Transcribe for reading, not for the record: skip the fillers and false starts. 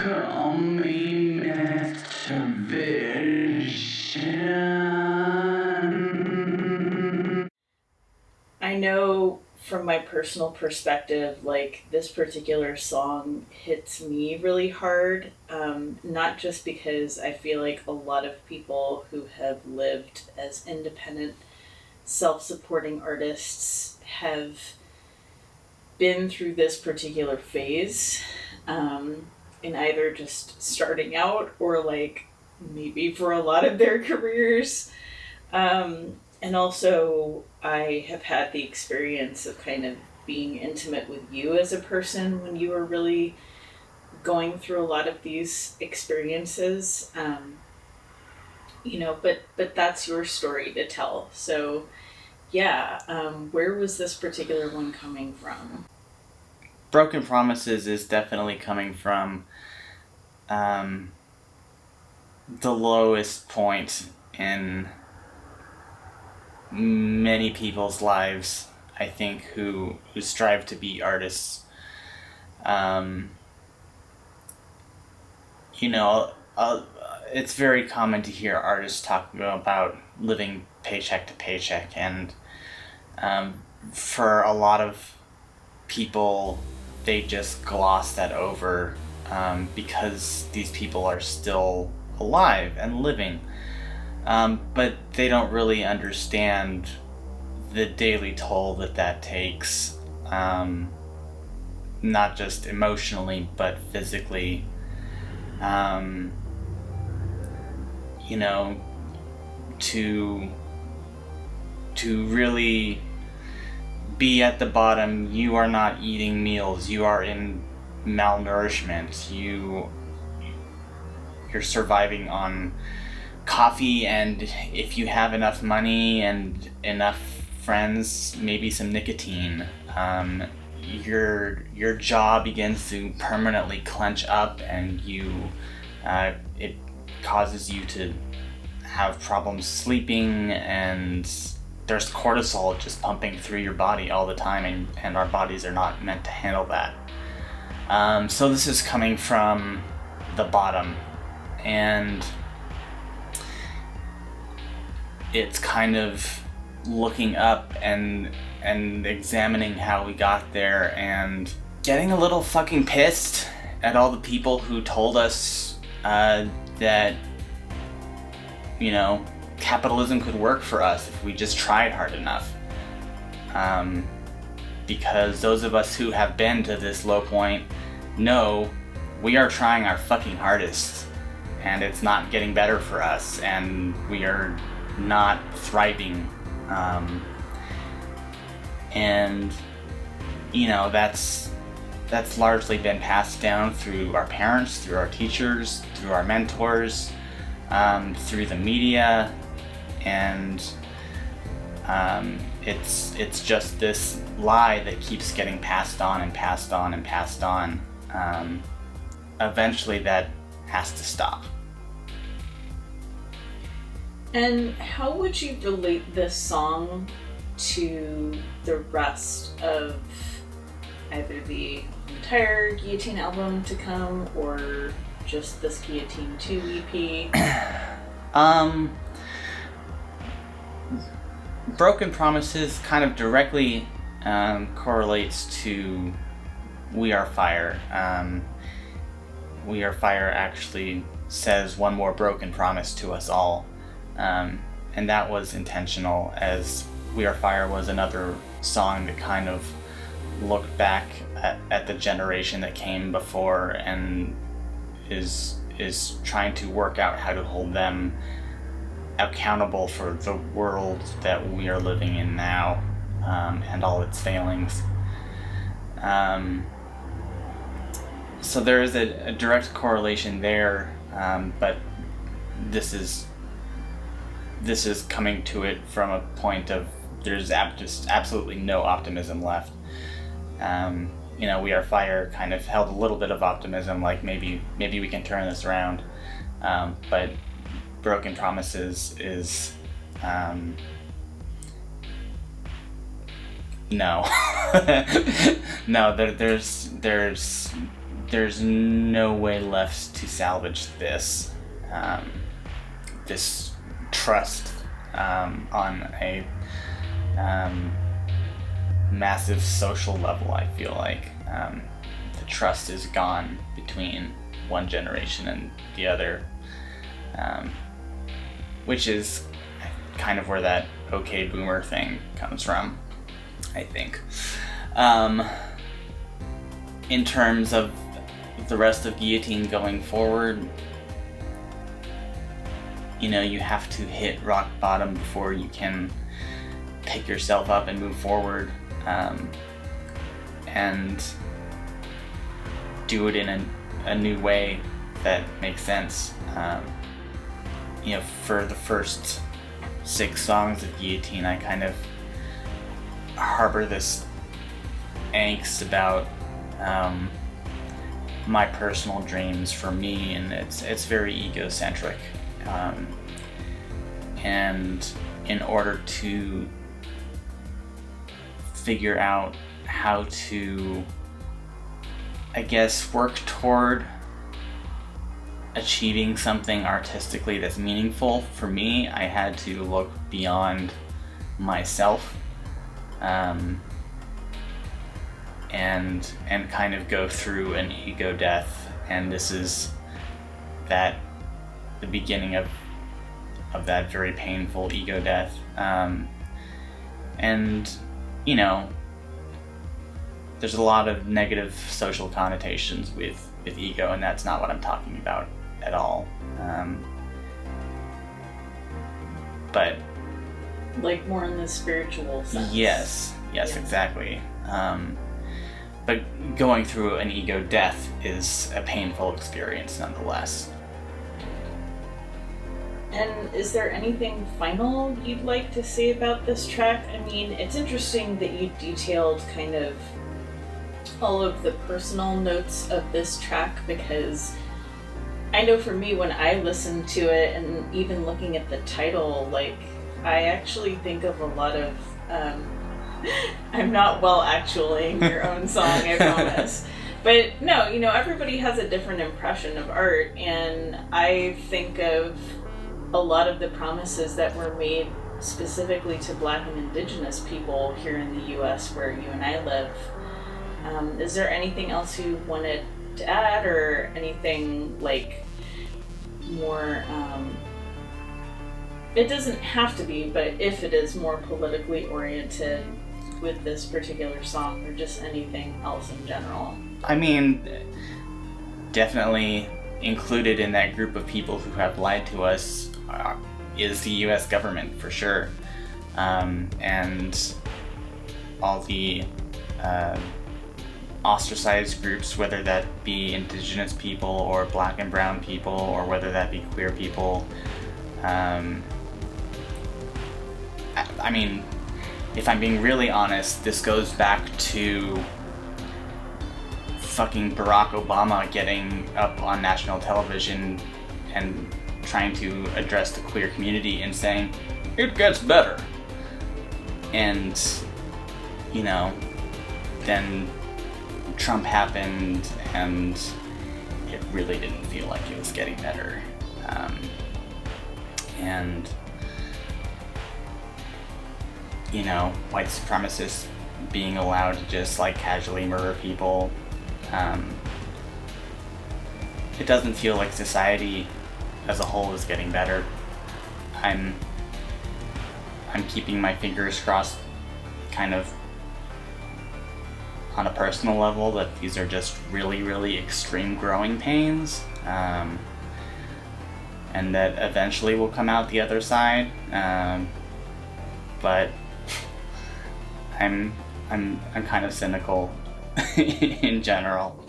Coming vision. I know from my personal perspective, like this particular song hits me really hard. Not just because I feel like a lot of people who have lived as independent, self supporting artists have been through this particular phase, in either just starting out or like maybe for a lot of their careers. And also, I have had the experience of kind of being intimate with you as a person when you were really going through a lot of these experiences. But that's your story to tell. So, yeah, where was this particular one coming from? Broken Promises is definitely coming from the lowest point in many people's lives, I think, who strive to be artists. It's very common to hear artists talk about living paycheck to paycheck, and for a lot of people, they just gloss that over because these people are still alive and living. But they don't really understand the daily toll that takes, not just emotionally, but physically. To really be at the bottom, you are not eating meals, you are in malnourishment, you're surviving on coffee, and if you have enough money and enough friends, maybe some nicotine. Your jaw begins to permanently clench up, and it causes you to have problems sleeping, and there's cortisol just pumping through your body all the time, and our bodies are not meant to handle that. So this is coming from the bottom, and it's kind of looking up and examining how we got there, and getting a little fucking pissed at all the people who told us that capitalism could work for us if we just tried hard enough. Because those of us who have been to this low point know we are trying our fucking hardest, and it's not getting better for us, and we are not thriving. That's largely been passed down through our parents, through our teachers, through our mentors, through the media, and it's just this lie that keeps getting passed on and passed on and passed on. Eventually that has to stop. And how would you relate this song to the rest of either the entire Guillotine album to come, or just this Guillotine 2 EP? Broken Promises kind of directly correlates to We Are Fire. We Are Fire actually says one more broken promise to us all. And that was intentional, as We Are Fire was another song that kind of looked back at the generation that came before and is trying to work out how to hold them accountable for the world that we are living in now, and all its failings. So there is a direct correlation there, but this is coming to it from a point of there's just absolutely no optimism left. We Are Fire kind of held a little bit of optimism, like maybe we can turn this around, but Broken Promises is no. No, there's no way left to salvage this this trust on a massive social level. I feel like the trust is gone between one generation and the other, which is kind of where that okay boomer thing comes from, I think. In terms of the rest of Guillotine going forward, you know, you have to hit rock bottom before you can pick yourself up and move forward, and do it in a new way that makes sense. You know, for the first 6 songs of Guillotine, I kind of harbor this angst about my personal dreams for me, and it's very egocentric. And in order to figure out how to, I guess, work toward achieving something artistically that's meaningful for me, I had to look beyond myself, and kind of go through an ego death. And this is the beginning of that very painful ego death. And you know, there's a lot of negative social connotations with ego, and that's not what I'm talking about at all. But like more in the spiritual sense. Yes, Yeah. exactly. But going through an ego death is a painful experience nonetheless. And is there anything final you'd like to say about this track? I mean, it's interesting that you detailed kind of all of the personal notes of this track, because I know for me, when I listen to it, and even looking at the title, like, I actually think of a lot of I'm not well actualing your own song, I promise. But no, you know, everybody has a different impression of art, and I think of a lot of the promises that were made specifically to Black and Indigenous people here in the US where you and I live. Is there anything else you wanted to add, or anything like more, it doesn't have to be, but if it is more politically oriented with this particular song, or just anything else in general? I mean, definitely included in that group of people who have lied to us is the US government, for sure. And all the ostracized groups, whether that be Indigenous people or Black and brown people, or whether that be queer people. I mean, if I'm being really honest, this goes back to fucking Barack Obama getting up on national television and trying to address the queer community and saying, it gets better. And, you know, then Trump happened and it really didn't feel like it was getting better. And, you know, white supremacists being allowed to just like casually murder people. It doesn't feel like society as a whole is getting better. I'm keeping my fingers crossed, kind of on a personal level, that these are just really, really extreme growing pains, and that eventually we'll come out the other side. But I'm kind of cynical in general.